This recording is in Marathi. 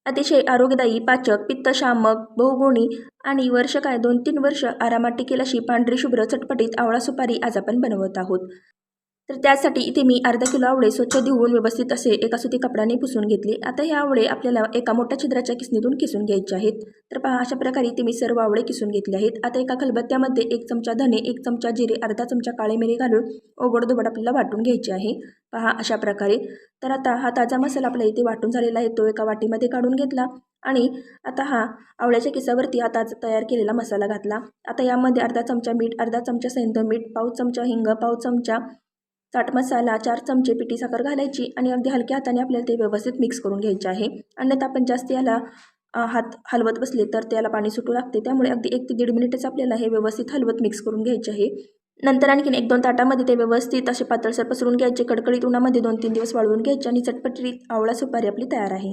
अतिशय आरोग्यदायी, पाचक, पित्तशामक, बहुगुणी आणि वर्ष काय 2-3 वर्ष आरामात टिकेल अशी पांढरी शुभ्र चटपटीत आवळा सुपारी आज आपण बनवत आहोत. तर त्यासाठी इथे मी अर्धा किलो आवळे स्वच्छ धुवून व्यवस्थित असे एका सुती कपड्याने पुसून घेतले. आता हे आवळे आपल्याला एका मोठ्या छिद्राच्या किसणीतून किसून घ्यायचे आहेत. तर पहा अशा प्रकारे इथे मी सर्व आवळे किसून घेतले आहेत. आता एका खलबत्त्यामध्ये 1 चमचा धने, 1 चमचा जिरे, अर्धा चमचा काळे मिरी घालून ओबडधोबड आपल्याला वाटून घ्यायचे आहे. पहा अशा प्रकारे. तर आता हा ताजा मसाला आपला इथे वाटून झालेला आहे, तो एका वाटीमध्ये काढून घेतला आणि आता हा आवळ्याच्या किसावरती हा तयार केलेला मसाला घातला. आता यामध्ये अर्धा चमचा मीठ, अर्धा चमचा सैंधव मीठ, पाव चमचा हिंग, पाव चमचा चाट मसाला, 4 चमचे पिठी साखर घालायची आणि अगदी हलक्या हाताने आपल्याला ते व्यवस्थित मिक्स करून घ्यायचे आहे. अन्यथा आपण जास्त याला हात हलवत बसले तर त्याला पाणी सुटू लागते. त्यामुळे अगदी 1 ते 1.5 मिनिटच आपल्याला हे व्यवस्थित हलवत मिक्स करून घ्यायचे आहे. नंतर आणखीन 1-2 ताटामध्ये ते व्यवस्थित असे पातळसर पसरून घ्यायचे. कडकडीत उन्हामध्ये 2-3 दिवस वाळवून घ्यायचे आणि चटपटीत आवळा सुपारी आपली तयार आहे.